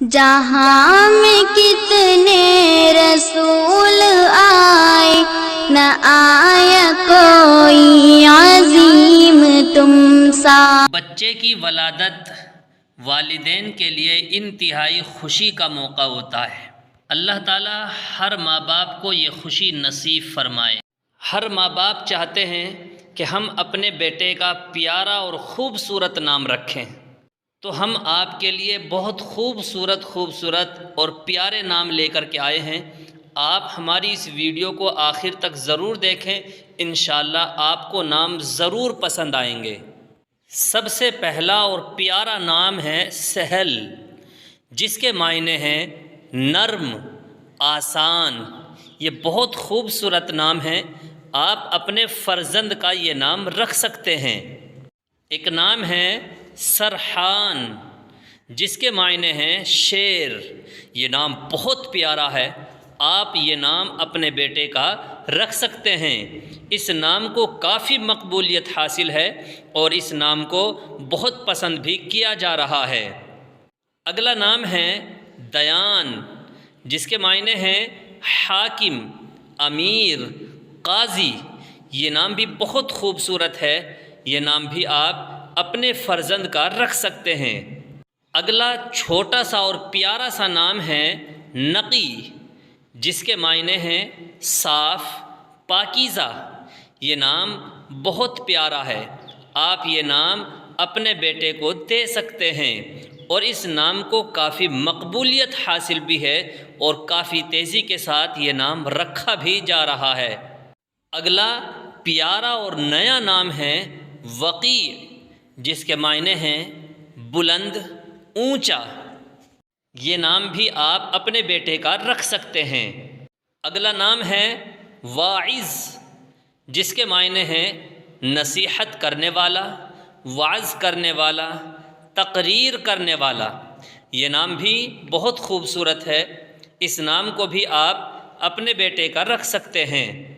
جہاں میں کتنے رسول آئے، نہ آیا کوئی عظیم تم سا۔ بچے کی ولادت والدین کے لیے انتہائی خوشی کا موقع ہوتا ہے۔ اللہ تعالیٰ ہر ماں باپ کو یہ خوشی نصیب فرمائے۔ ہر ماں باپ چاہتے ہیں کہ ہم اپنے بیٹے کا پیارا اور خوبصورت نام رکھیں، تو ہم آپ کے لیے بہت خوبصورت اور پیارے نام لے کر کے آئے ہیں۔ آپ ہماری اس ویڈیو کو آخر تک ضرور دیکھیں، انشاءاللہ آپ کو نام ضرور پسند آئیں گے۔ سب سے پہلا اور پیارا نام ہے سہل، جس کے معنی ہیں نرم، آسان۔ یہ بہت خوبصورت نام ہے، آپ اپنے فرزند کا یہ نام رکھ سکتے ہیں۔ ایک نام ہے سرحان، جس کے معنی ہیں شیر۔ یہ نام بہت پیارا ہے، آپ یہ نام اپنے بیٹے کا رکھ سکتے ہیں۔ اس نام کو کافی مقبولیت حاصل ہے اور اس نام کو بہت پسند بھی کیا جا رہا ہے۔ اگلا نام ہے دیان، جس کے معنی ہیں حاکم، امیر، قاضی۔ یہ نام بھی بہت خوبصورت ہے، یہ نام بھی آپ اپنے فرزند کا رکھ سکتے ہیں۔ اگلا چھوٹا سا اور پیارا سا نام ہے نقی، جس کے معنی ہیں صاف، پاکیزہ۔ یہ نام بہت پیارا ہے، آپ یہ نام اپنے بیٹے کو دے سکتے ہیں اور اس نام کو کافی مقبولیت حاصل بھی ہے اور کافی تیزی کے ساتھ یہ نام رکھا بھی جا رہا ہے۔ اگلا پیارا اور نیا نام ہے وقیع، جس کے معنی ہیں بلند، اونچا۔ یہ نام بھی آپ اپنے بیٹے کا رکھ سکتے ہیں۔ اگلا نام ہے واعظ، جس کے معنی ہیں نصیحت کرنے والا، وعظ کرنے والا، تقریر کرنے والا۔ یہ نام بھی بہت خوبصورت ہے، اس نام کو بھی آپ اپنے بیٹے کا رکھ سکتے ہیں۔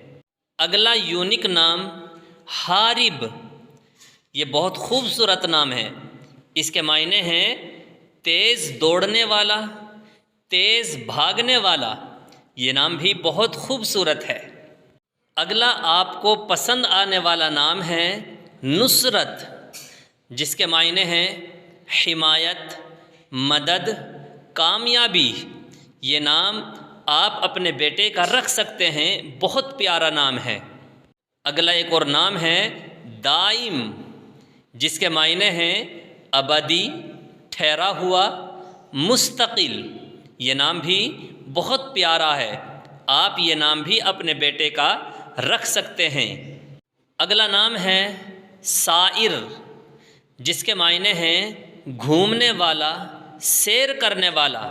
اگلا یونیک نام حارب، یہ بہت خوبصورت نام ہے، اس کے معنی ہیں تیز دوڑنے والا، تیز بھاگنے والا۔ یہ نام بھی بہت خوبصورت ہے۔ اگلا آپ کو پسند آنے والا نام ہے نصرت، جس کے معنی ہیں حمایت، مدد، کامیابی۔ یہ نام آپ اپنے بیٹے کا رکھ سکتے ہیں، بہت پیارا نام ہے۔ اگلا ایک اور نام ہے دائم، جس کے معنی ہیں ابدی، ٹھہرا ہوا، مستقل۔ یہ نام بھی بہت پیارا ہے، آپ یہ نام بھی اپنے بیٹے کا رکھ سکتے ہیں۔ اگلا نام ہے سائر، جس کے معنی ہیں گھومنے والا، سیر کرنے والا۔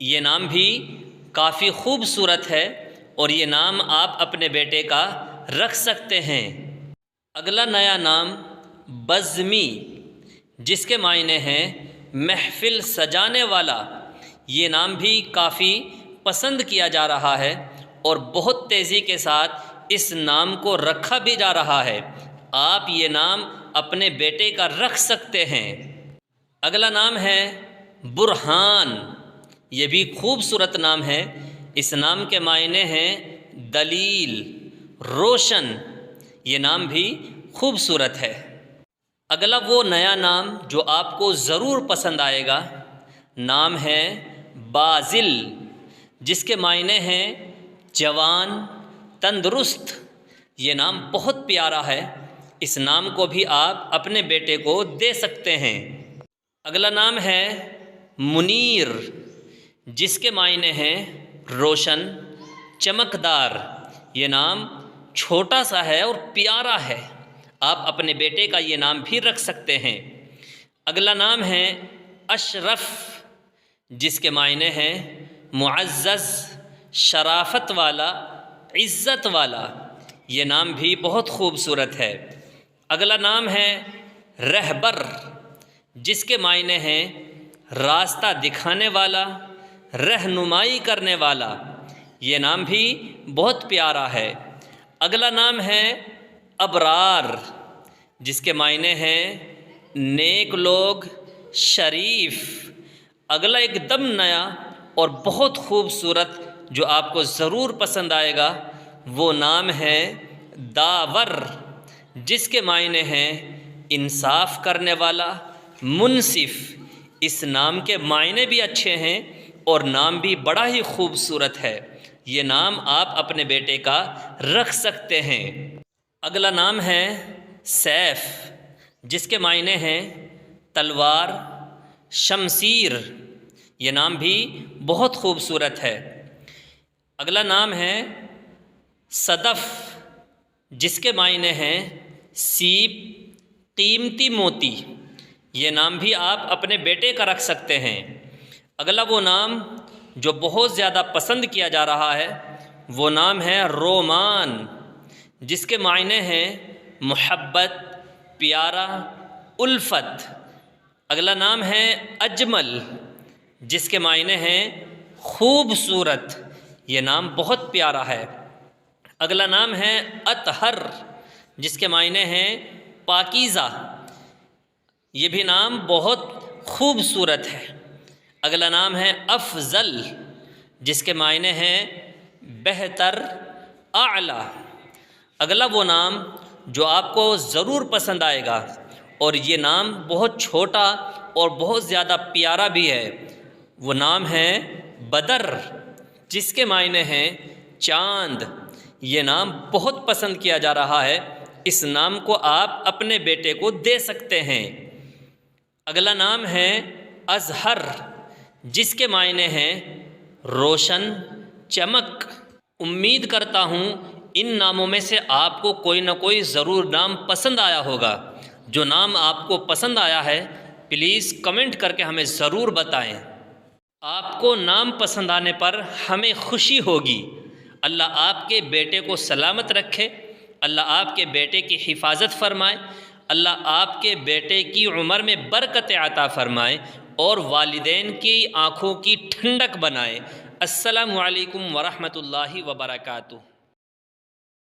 یہ نام بھی کافی خوبصورت ہے اور یہ نام آپ اپنے بیٹے کا رکھ سکتے ہیں۔ اگلا نیا نام بزمی، جس کے معنی ہیں محفل سجانے والا۔ یہ نام بھی کافی پسند کیا جا رہا ہے اور بہت تیزی کے ساتھ اس نام کو رکھا بھی جا رہا ہے، آپ یہ نام اپنے بیٹے کا رکھ سکتے ہیں۔ اگلا نام ہے برہان، یہ بھی خوبصورت نام ہے، اس نام کے معنی ہیں دلیل، روشن۔ یہ نام بھی خوبصورت ہے۔ اگلا وہ نیا نام جو آپ کو ضرور پسند آئے گا، نام ہے بازل، جس کے معنی ہیں جوان، تندرست۔ یہ نام بہت پیارا ہے، اس نام کو بھی آپ اپنے بیٹے کو دے سکتے ہیں۔ اگلا نام ہے منیر، جس کے معنی ہیں روشن، چمکدار۔ یہ نام چھوٹا سا ہے اور پیارا ہے، آپ اپنے بیٹے کا یہ نام بھی رکھ سکتے ہیں۔ اگلا نام ہے اشرف، جس کے معنی ہیں معزز، شرافت والا، عزت والا۔ یہ نام بھی بہت خوبصورت ہے۔ اگلا نام ہے رہبر، جس کے معنی ہیں راستہ دکھانے والا، رہنمائی کرنے والا۔ یہ نام بھی بہت پیارا ہے۔ اگلا نام ہے ابرار، جس کے معنی ہیں نیک لوگ، شریف۔ اگلا ایک دم نیا اور بہت خوبصورت جو آپ کو ضرور پسند آئے گا، وہ نام ہے داور، جس کے معنی ہیں انصاف کرنے والا، منصف۔ اس نام کے معنی بھی اچھے ہیں اور نام بھی بڑا ہی خوبصورت ہے۔ یہ نام آپ اپنے بیٹے کا رکھ سکتے ہیں۔ اگلا نام ہے سیف، جس کے معنی ہیں تلوار، شمشیر۔ یہ نام بھی بہت خوبصورت ہے۔ اگلا نام ہے صدف، جس کے معنی ہیں سیپ، قیمتی موتی۔ یہ نام بھی آپ اپنے بیٹے کا رکھ سکتے ہیں۔ اگلا وہ نام جو بہت زیادہ پسند کیا جا رہا ہے، وہ نام ہے رومان، جس کے معنی ہیں محبت، پیارا، الفت۔ اگلا نام ہے اجمل، جس کے معنی ہیں خوبصورت۔ یہ نام بہت پیارا ہے۔ اگلا نام ہے اطہر، جس کے معنی ہیں پاکیزہ۔ یہ بھی نام بہت خوبصورت ہے۔ اگلا نام ہے افضل، جس کے معنی ہیں بہتر، اعلیٰ۔ اگلا وہ نام جو آپ کو ضرور پسند آئے گا اور یہ نام بہت چھوٹا اور بہت زیادہ پیارا بھی ہے، وہ نام ہے بدر، جس کے معنی ہیں چاند۔ یہ نام بہت پسند کیا جا رہا ہے۔ اس نام کو آپ اپنے بیٹے کو دے سکتے ہیں۔ اگلا نام ہے ازہر، جس کے معنی ہیں روشن، چمک۔ امید کرتا ہوں ان ناموں میں سے آپ کو کوئی نہ کوئی ضرور نام پسند آیا ہوگا۔ جو نام آپ کو پسند آیا ہے پلیز کمنٹ کر کے ہمیں ضرور بتائیں۔ آپ کو نام پسند آنے پر ہمیں خوشی ہوگی۔ اللہ آپ کے بیٹے کو سلامت رکھے، اللہ آپ کے بیٹے کی حفاظت فرمائے، اللہ آپ کے بیٹے کی عمر میں برکت عطا فرمائے اور والدین کی آنکھوں کی ٹھنڈک بنائے۔ السلام علیکم ورحمۃ اللہ وبرکاتہ۔